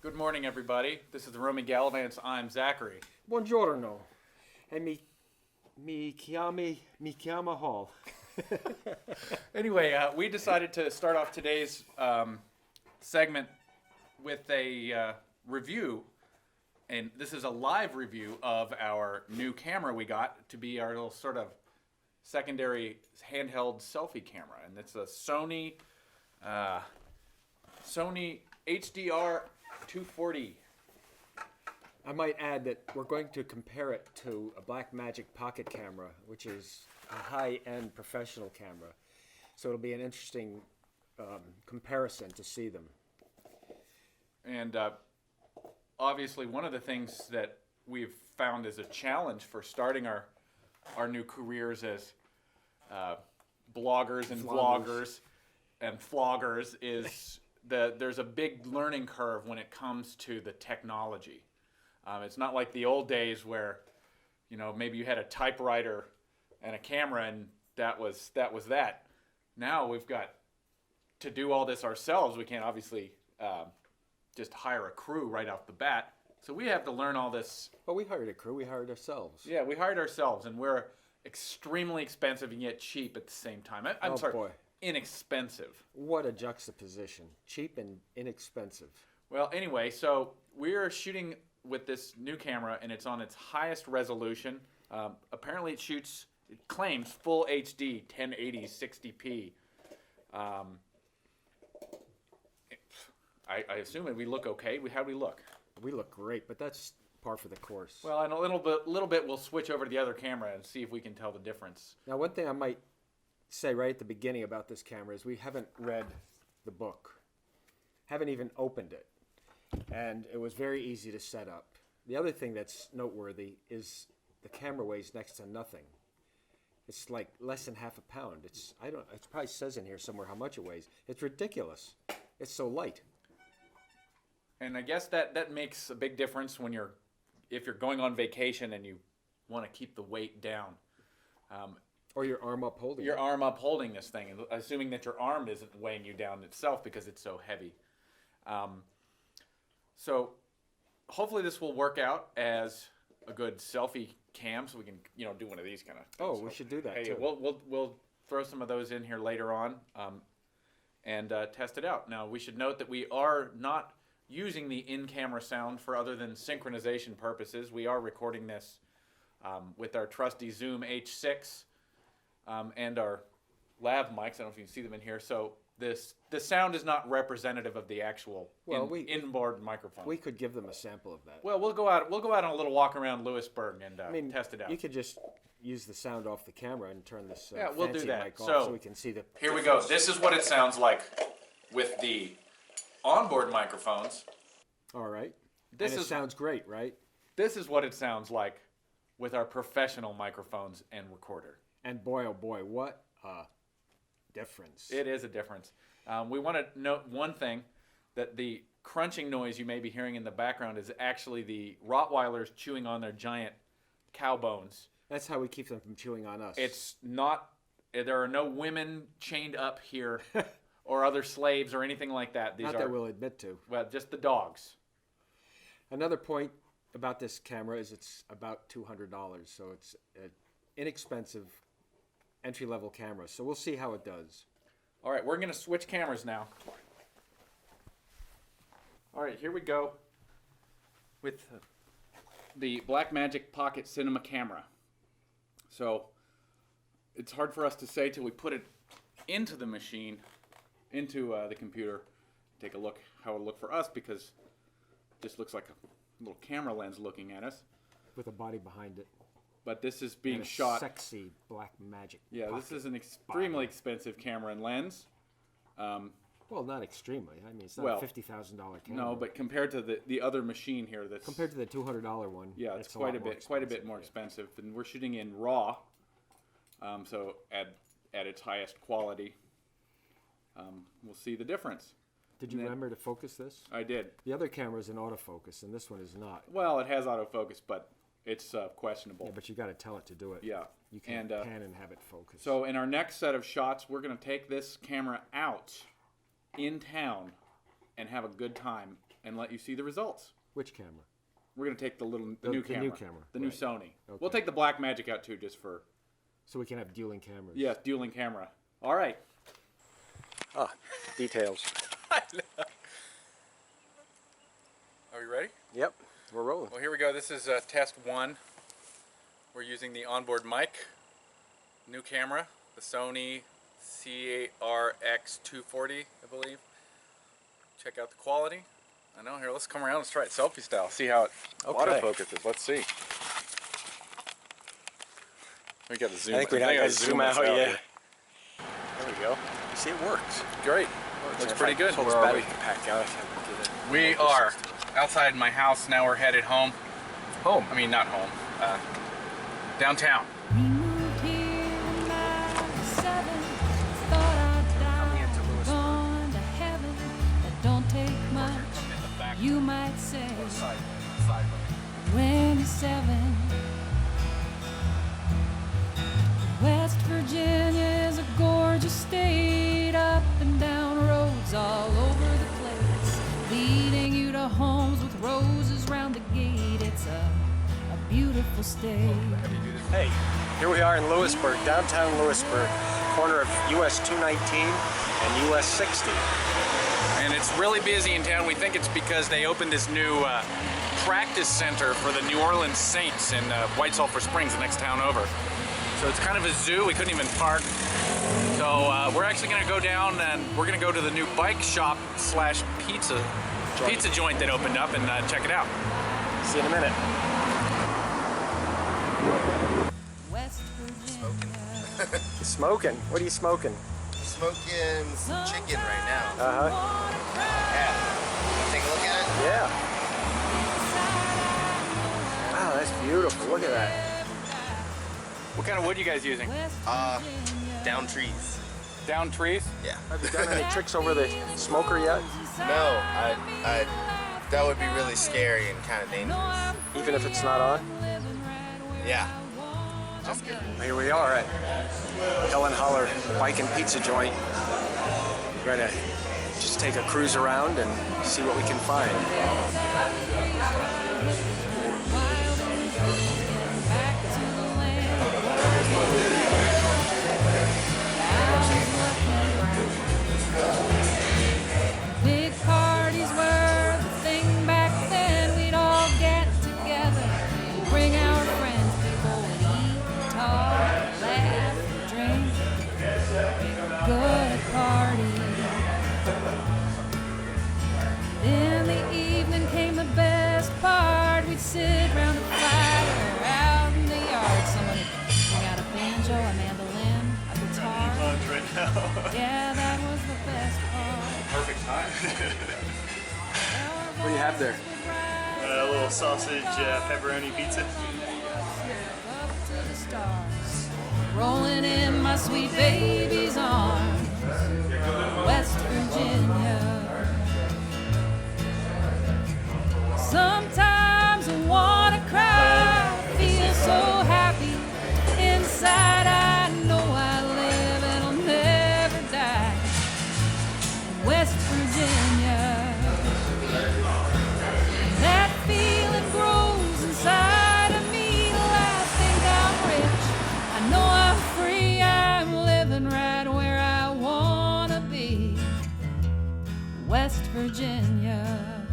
Good morning, everybody. This is the Roman Gallivants. I'm Zachary. Buongiorno. E mi chiama Hall. Anyway, we decided to start off today's segment with a review, and this is a live review of our new camera we got to be our little sort of secondary handheld selfie camera, and it's a Sony HDR-240. I might add that we're going to compare it to a Blackmagic pocket camera, which is a high-end professional camera. So it'll be an interesting comparison to see them. And obviously, one of the things that we've found is a challenge for starting our new careers as bloggers and vloggers and floggers is there's a big learning curve when it comes to the technology. It's not like the old days where, you know, maybe you had a typewriter and a camera and that was that. Now we've got to do all this ourselves. We can't obviously just hire a crew right off the bat. So we have to learn all this. Well, we hired a crew. We hired ourselves. Yeah, we hired ourselves, and we're extremely expensive and yet cheap at the same time. I'm sorry, boy. Inexpensive. What a juxtaposition. Cheap and inexpensive. Well, anyway, so we're shooting with this new camera, and it's on its highest resolution. Apparently it claims full HD, 1080, 60p. I assume that we look okay. How do we look? We look great, but that's par for the course. Well, in a little bit, we'll switch over to the other camera and see if we can tell the difference. Now, one thing I might say right at the beginning about this camera is we haven't read the book. Haven't even opened it. And it was very easy to set up. The other thing that's noteworthy is the camera weighs next to nothing. It's like less than half a pound. It probably says in here somewhere how much it weighs. It's ridiculous. It's so light. And I guess that makes a big difference if you're going on vacation and you want to keep the weight down. Or your arm up holding your arm up holding this thing, assuming that your arm isn't weighing you down itself because it's so heavy. So hopefully this will work out as a good selfie cam, so we can do one of these kind of things. Oh, we should do that too. We'll throw some of those in here later on and test it out. Now we should note that we are not using the in-camera sound for other than synchronization purposes. We are recording this with our trusty Zoom H6 and our lav mics. I don't know if you can see them in here. So the sound is not representative of the actual inboard microphone. We could give them a sample of that. Well, we'll go out on a little walk around Lewisburg and test it out. You could just use the sound off the camera and turn this we'll do fancy that. mic off so we can see the. Here we go. This is what it sounds like with the onboard microphones. All right. It sounds great, right? This is what it sounds like with our professional microphones and recorder. And boy, oh boy, what a difference. It is a difference. We want to note one thing, that the crunching noise you may be hearing in the background is actually the Rottweilers chewing on their giant cow bones. That's how we keep them from chewing on us. It's not, there are no women chained up here or other slaves or anything like that. Not that we'll admit to. Well, just the dogs. Another point about this camera is it's about $200, so it's an inexpensive entry-level camera. So we'll see how it does. All right, we're going to switch cameras now. All right, here we go with the Blackmagic Pocket Cinema camera. So it's hard for us to say till we put it into the machine, into the computer. Take a look how it'll look for us, because it just looks like a little camera lens looking at us. With a body behind it. But this is being shot. Sexy Blackmagic. Yeah, this is an extremely expensive camera and lens. Well, not extremely. I mean, it's not a $50,000 camera. No, but compared to the other machine here, compared to the $200 one, yeah, it's quite a bit more expensive. And we're shooting in RAW, so at its highest quality. We'll see the difference. Did you remember to focus this? I did. The other camera is in autofocus, and this one is not. Well, it has autofocus, but it's questionable. Yeah, but you got to tell it to do it. Yeah. You can't pan and have it focus. So in our next set of shots, we're going to take this camera out in town and have a good time and let you see the results. Which camera? We're gonna take the new camera. New camera. The new Right. Sony. Okay. We'll take the Blackmagic out too, just for. So we can have dueling cameras. Yes, dueling camera. All right. Ah, details. I know. Are we ready? Yep, we're rolling. Well, here we go. This is test 1. We're using the onboard mic, new camera, the Sony HDR-CX240, I believe. Check out the quality. I know. Here, let's come around. Let's try it selfie style. See how it autofocuses. Let's see. We got to zoom. I think we gotta zoom out. Yeah. Here. There we go. See, it works. Great. Looks pretty good. Where are we? Pack out. We are outside my house now. We're headed home. Home. I mean, not home. Downtown. We moved here in '97. Thought I'd die, gone to heaven. That don't take much, you might say. 27. West Virginia is a gorgeous state, up and down roads all over the place, leading you to homes with roses round the gate. It's a beautiful state. Hey, here we are in Lewisburg, downtown Lewisburg, corner of US 219 and US 60. And it's really busy in town. We think it's because they opened this new practice center for the New Orleans Saints in White Sulphur Springs, the next town over. So it's kind of a zoo. We couldn't even park. So we're actually going to go down and we're going to go to the new bike shop slash pizza joint that opened up and check it out. See you in a minute. West Virginia. Smoking. What are you smoking? Smoking some chicken right now. Uh-huh. Yeah. Take a look at it. Yeah. Wow, that's beautiful. Look at that. What kind of wood are you guys using? Down trees. Down trees? Yeah. Have you done any tricks over the smoker yet? No, I that would be really scary and kind of dangerous. Even if it's not on? Yeah. Here we are at Helen Holler Bike and Pizza Joint. We're gonna just take a cruise around and see what we can find. Big parties were the thing back then. We'd all get together, bring our friends, people would eat, talk, laugh, drink. Good party. In the evening came the best part. We'd sit round a fire out in the yard. Someone would bring out a banjo, a mandolin, a guitar. Right now. Yeah, that was the best part. Perfect time. What do you have there? A little sausage pepperoni pizza. Up to the stars, rolling in my sweet baby's arms, West Virginia. Sometimes I wanna cry, feel so happy inside. I know I live and I'll never die. West Virginia. That feeling grows inside of me. Till I think I'm rich, I know I'm free. I'm living right where I wanna be. West Virginia.